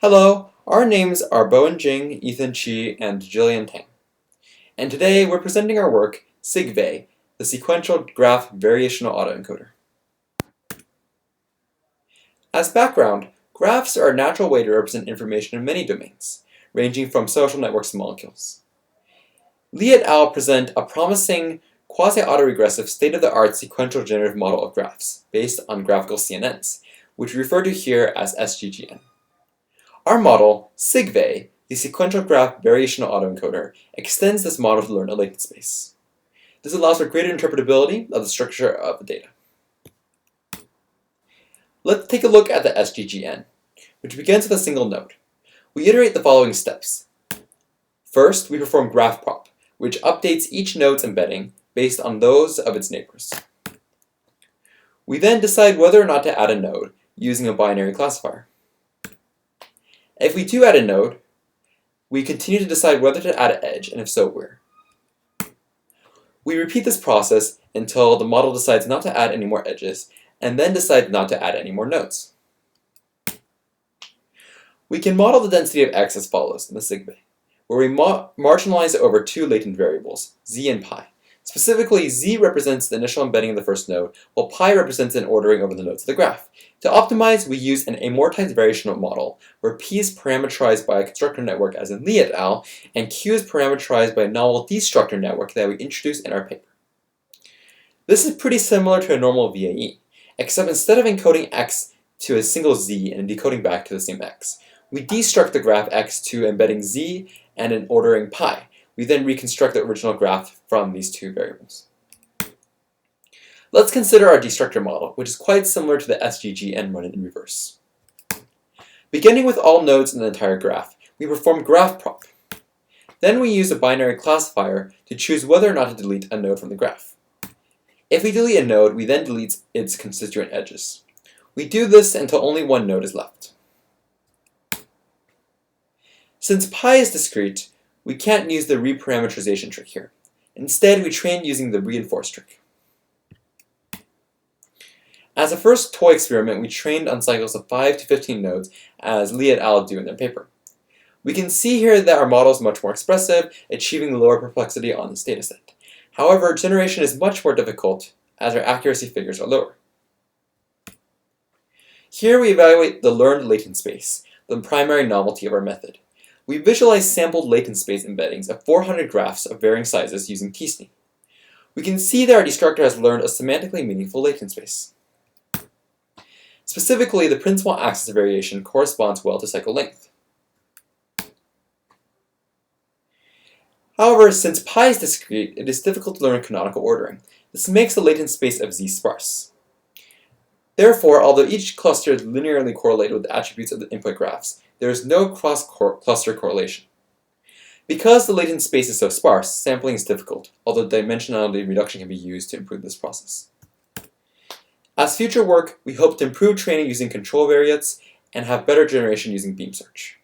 Hello, our names are Bowen Jing, Ethan Chi, and Jillian Tang. And today we're presenting our work, SGVAE, the Sequential Graphical Variational Autoencoder. As background, graphs are a natural way to represent information in many domains, ranging from social networks to molecules. Li et al. Present a promising quasi-autoregressive state-of-the-art sequential generative model of graphs, based on graphical CNNs, which we refer to here as SGGN. Our model, SGVAE, the Sequential Graphical Variational Autoencoder, extends this model to learn a latent space. This allows for greater interpretability of the structure of the data. Let's take a look at the SGGN, which begins with a single node. We iterate the following steps. First, we perform graph prop, which updates each node's embedding based on those of its neighbors. We then decide whether or not to add a node using a binary classifier. If we do add a node, we continue to decide whether to add an edge, and if so, where. We repeat this process until the model decides not to add any more edges, and then decides not to add any more nodes. We can model the density of x as follows in the SGVAE, where we marginalize over two latent variables, z and pi. Specifically, z represents the initial embedding of the first node, while pi represents an ordering over the nodes of the graph. To optimize, we use an amortized variational model, where p is parameterized by a constructor network as in Li et al., and q is parameterized by a novel destructor network that we introduce in our paper. This is pretty similar to a normal VAE, except instead of encoding x to a single z and decoding back to the same x, we destruct the graph x to embedding z and an ordering pi. We then reconstruct the original graph from these two variables. Let's consider our destructor model, which is quite similar to the SGGN run in reverse. Beginning with all nodes in the entire graph, we perform graph prop. Then we use a binary classifier to choose whether or not to delete a node from the graph. If we delete a node, we then delete its constituent edges. We do this until only one node is left. Since pi is discrete, we can't use the reparameterization trick here. Instead, we train using the reinforce trick. As a first toy experiment, we trained on cycles of 5 to 15 nodes, as Li et al. Do in their paper. We can see here that our model is much more expressive, achieving lower perplexity on this dataset. However, generation is much more difficult, as our accuracy figures are lower. Here we evaluate the learned latent space, the primary novelty of our method. We visualize sampled latent space embeddings of 400 graphs of varying sizes using t-SNE. We can see that our destructor has learned a semantically meaningful latent space. Specifically, the principal axis of variation corresponds well to cycle length. However, since pi is discrete, it is difficult to learn canonical ordering. This makes the latent space of z sparse. Therefore, although each cluster is linearly correlated with the attributes of the input graphs, there is no cross-cluster correlation. Because the latent space is so sparse, sampling is difficult, although dimensionality reduction can be used to improve this process. As future work, we hope to improve training using control variates and have better generation using beam search.